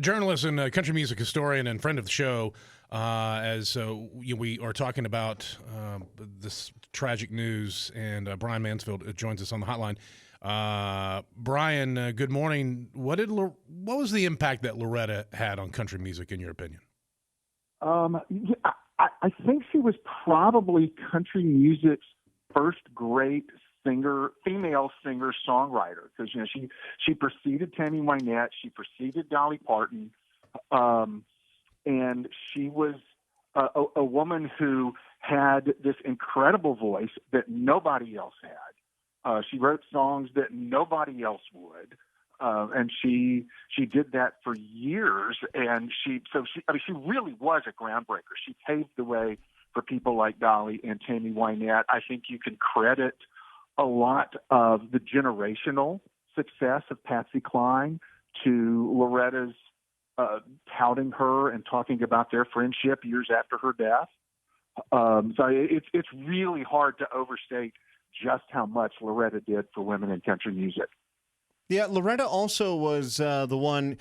Journalist and country music historian and friend of the show. We are talking about this tragic news, and Brian Mansfield joins us on the hotline. Brian, good morning. What was the impact that Loretta had on country music, in your opinion? I think she was probably country music's first great female singer-songwriter, because she preceded Tammy Wynette, she preceded Dolly Parton, and she was a woman who had this incredible voice that nobody else had. She wrote songs that nobody else would, and she did that for years. And she really was a groundbreaker. She paved the way for people like Dolly and Tammy Wynette. I think you can credit a lot of the generational success of Patsy Cline to Loretta's touting her and talking about their friendship years after her death. So it's really hard to overstate just how much Loretta did for women in country music. Yeah, Loretta also was the one,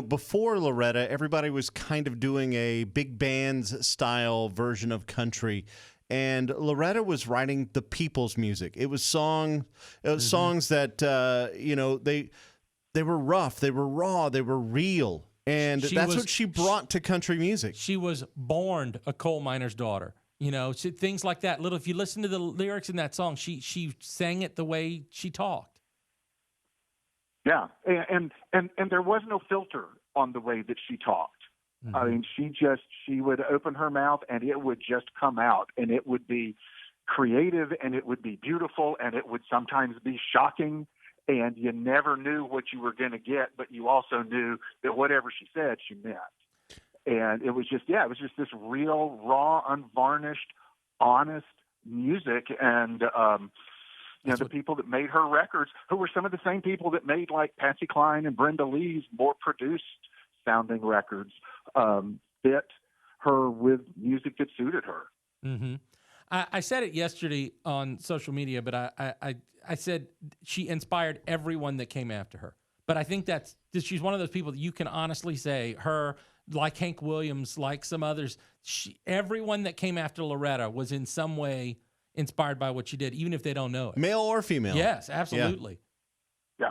before Loretta, everybody was kind of doing a big bands style version of country. And Loretta was writing the people's music. It was songs that, they were rough, they were raw, they were real. And that's what she brought to country music. She was born a coal miner's daughter. Things like that. If you listen to the lyrics in that song, she sang it the way she talked. Yeah, and there was no filter on the way that she talked. Mm-hmm. I mean, she would open her mouth and it would just come out, and it would be creative, and it would be beautiful, and it would sometimes be shocking, and you never knew what you were going to get, but you also knew that whatever she said, she meant. And it was just this real, raw, unvarnished, honest music, and the people that made her records, who were some of the same people that made like Patsy Cline and Brenda Lee's more produced sounding records, fit her with music that suited her. Mm-hmm. I said it yesterday on social media, but I said she inspired everyone that came after her. But I think she's one of those people that you can honestly say, her, like Hank Williams, like some others, everyone that came after Loretta was in some way inspired by what she did, even if they don't know it. Male or female. Yes, absolutely. Yeah.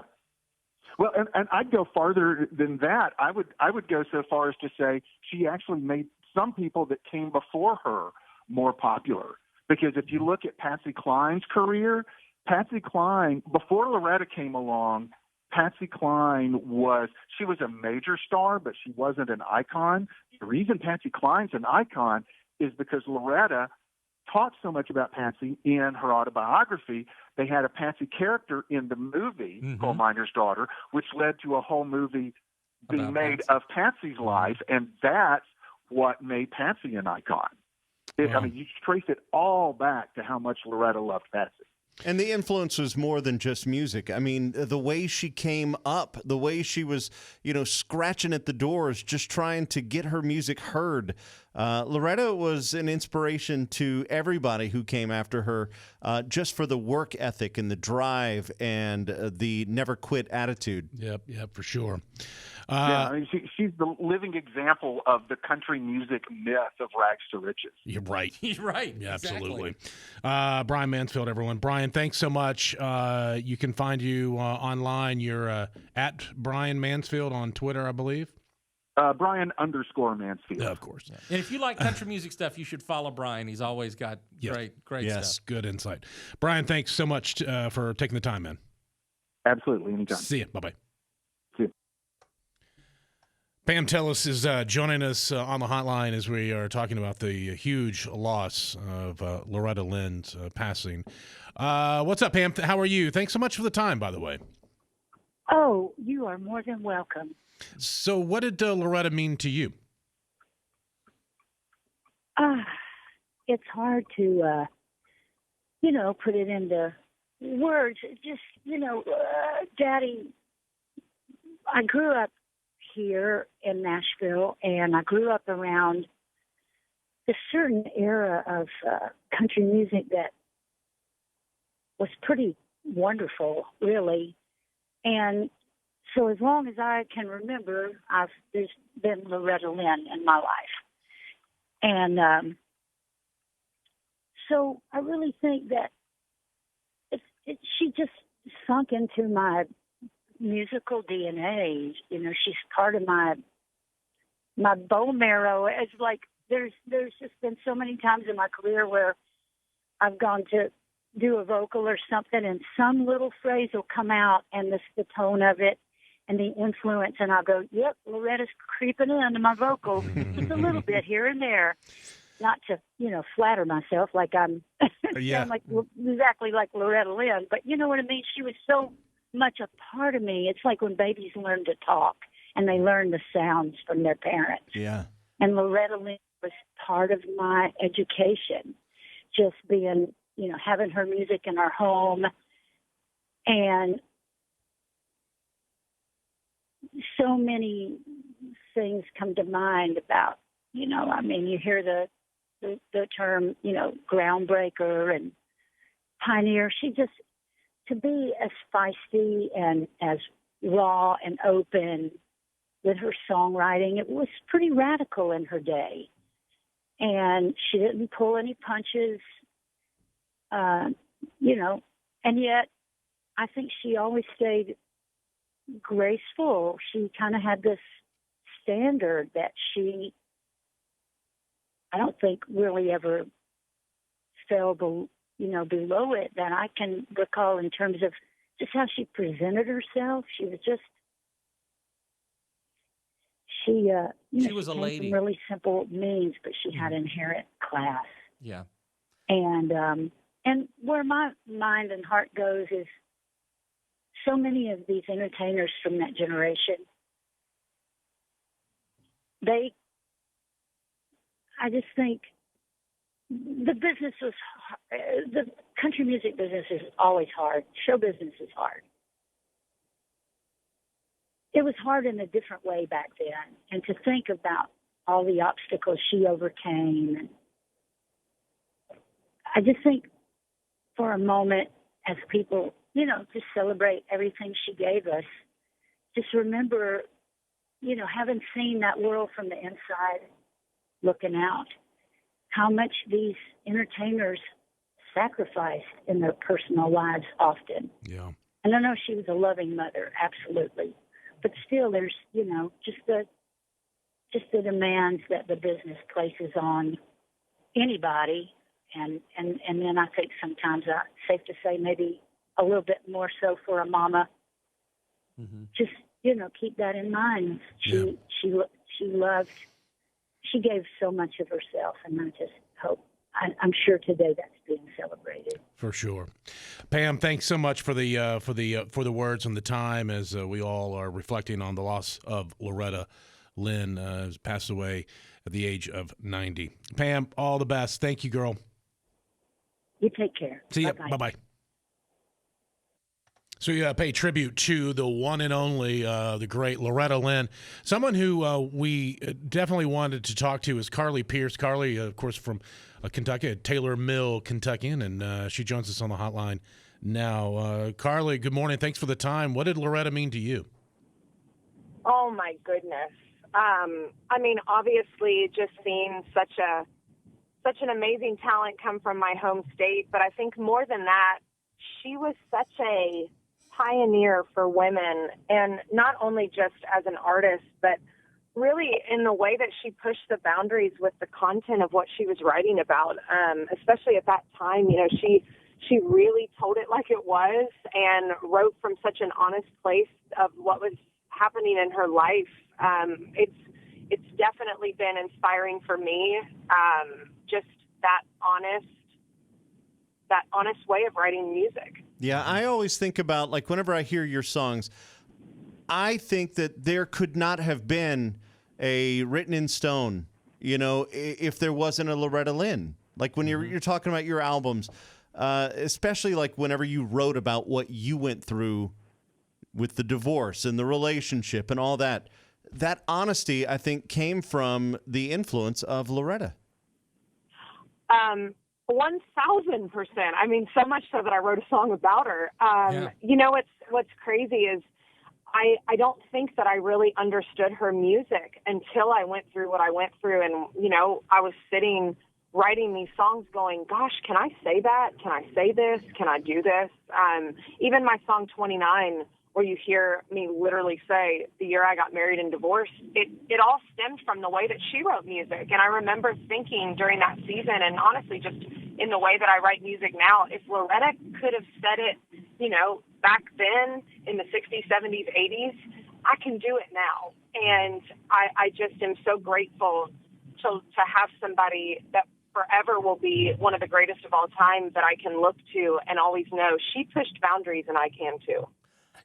Well, and I'd go farther than that. I would go so far as to say she actually made some people that came before her more popular. Because if you look at Patsy Cline's career, Patsy Cline, before Loretta came along, Patsy Cline was a major star, but she wasn't an icon. The reason Patsy Cline's an icon is because Loretta talked so much about Patsy in her autobiography. They had a Patsy character in the movie, Coal Miner's Daughter, which led to a whole movie being made of Patsy's life, and that's what made Patsy an icon. I mean, you trace it all back to how much Loretta loved Patsy. And the influence was more than just music. I mean, the way she came up, the way she was, scratching at the doors, just trying to get her music heard. Loretta was an inspiration to everybody who came after her, just for the work ethic and the drive and the never quit attitude. Yep, for sure. I mean, she's the living example of the country music myth of rags to riches. You're right. He's right. Yeah, exactly. Absolutely. Brian Mansfield, everyone. Brian, thanks so much. You can find you online. You're at Brian Mansfield on Twitter, I believe. Brian_Mansfield. Of course. Yeah. And if you like country music stuff, you should follow Brian. He's always got great stuff. Yes, good insight. Brian, thanks so much for taking the time, man. Absolutely. Anytime. See you. Bye-bye. See you. Pam Tillis is joining us on the hotline as we are talking about the huge loss of Loretta Lynn's passing. What's up, Pam? How are you? Thanks so much for the time, by the way. Oh, you are more than welcome. So what did Loretta mean to you? It's hard to, put it into words. Just, Daddy, I grew up here in Nashville, and I grew up around a certain era of country music that was pretty wonderful, really. And So as long as I can remember, there's been Loretta Lynn in my life. And so I really think that she just sunk into my musical DNA. You know, she's part of my bone marrow. It's like there's just been so many times in my career where I've gone to do a vocal or something, and some little phrase will come out, and the tone of it and the influence, and I'll go, yep, Loretta's creeping into my vocal just a little bit here and there. Not to, flatter myself like I'm sound like exactly like Loretta Lynn, but you know what I mean? She was so much a part of me. It's like when babies learn to talk and they learn the sounds from their parents. Yeah. And Loretta Lynn was part of my education, just being, having her music in our home. And so many things come to mind about, you hear the term, groundbreaker and pioneer. She just, to be as feisty and as raw and open with her songwriting, it was pretty radical in her day. And she didn't pull any punches, and yet I think she always stayed graceful. She kind of had this standard that I don't think really ever fell below it, that I can recall in terms of just how she presented herself. She was just, she was a lady. from really simple means, but she had inherent class. Yeah. And where my mind and heart goes is so many of these entertainers from that generation, I just think the country music business is always hard. Show business is hard. It was hard in a different way back then. And to think about all the obstacles she overcame. And I just think for a moment, as people, just celebrate everything she gave us, just remember, having seen that world from the inside, looking out, how much these entertainers sacrificed in their personal lives often. Yeah. And I know she was a loving mother, absolutely. But still, there's, just the demands that the business places on anybody. And then I think sometimes it's safe to say maybe a little bit more so for a mama. Mm-hmm. Just, keep that in mind. She loved, she gave so much of herself, and I just hope, I'm sure today that's being celebrated. For sure. Pam, thanks so much for the words and the time as we all are reflecting on the loss of Loretta Lynn, who passed away at the age of 90. Pam, all the best. Thank you, girl. You take care. See ya. Bye-bye. Bye-bye. So you pay tribute to the one and only, the great Loretta Lynn. Someone who we definitely wanted to talk to is Carly Pearce. Carly, of course, from Kentucky, Taylor Mill, Kentuckian, and she joins us on the hotline now. Carly, good morning. Thanks for the time. What did Loretta mean to you? Oh, my goodness. Obviously, just seeing such an amazing talent come from my home state, but I think more than that, she was such a pioneer for women, and not only just as an artist, but really in the way that she pushed the boundaries with the content of what she was writing about, especially at that time. She really told it like it was and wrote from such an honest place of what was happening in her life. It's definitely been inspiring for me, just that honest way of writing music. Yeah, I always think about, like, whenever I hear your songs, I think that there could not have been a written in stone, if there wasn't a Loretta Lynn. Like when you're talking about your albums, especially like whenever you wrote about what you went through with the divorce and the relationship and all that, that honesty, I think, came from the influence of Loretta. 1,000%. So much so that I wrote a song about her. What's crazy is I don't think that I really understood her music until I went through what I went through. And, you know, I was sitting writing these songs going, gosh, can I say that? Can I say this? Can I do this? Even my song 29, where you hear me literally say, the year I got married and divorced, it all stemmed from the way that she wrote music. And I remember thinking during that season, and honestly just in the way that I write music now, if Loretta could have said it, you know, back then in the 60s, 70s, 80s, I can do it now. And I just am so grateful to have somebody that forever will be one of the greatest of all time that I can look to and always know she pushed boundaries and I can too.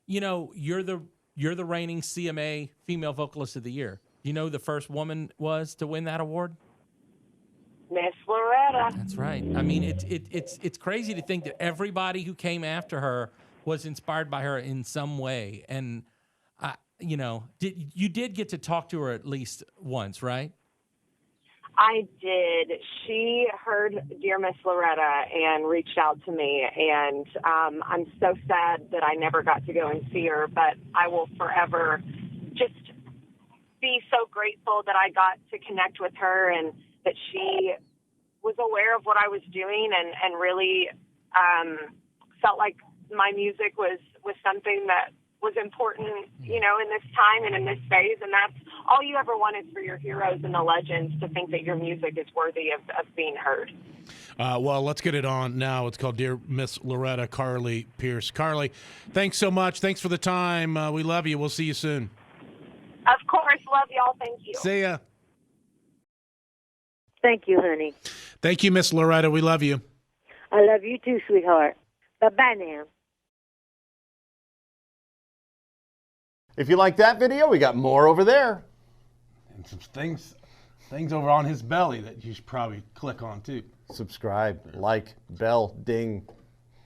You know, you're the reigning CMA Female Vocalist of the Year. You know who the first woman was to win that award? Miss Loretta. That's right. I mean, it's crazy to think that everybody who came after her was inspired by her in some way. And you know, you did get to talk to her at least once, right? I did. She heard Dear Miss Loretta and reached out to me, and I'm so sad that I never got to go and see her, but I will forever just be so grateful that I got to connect with her and that she was aware of what I was doing and really felt like my music was something that was important, you know, in this time and in this phase. And that's all you ever want is for your heroes and the legends to think that your music is worthy of being heard. Well, let's get it on now. It's called Dear Miss Loretta, Carly Pearce. Carly, thanks so much. Thanks for the time. We love you. We'll see you soon. Of course. Love y'all. Thank you. See ya. Thank you, honey. Thank you, Miss Loretta. We love you. I love you too, sweetheart. Bye-bye now. If you like that video, we got more over there. And some things over on his belly that you should probably click on too. Subscribe, like, bell, ding.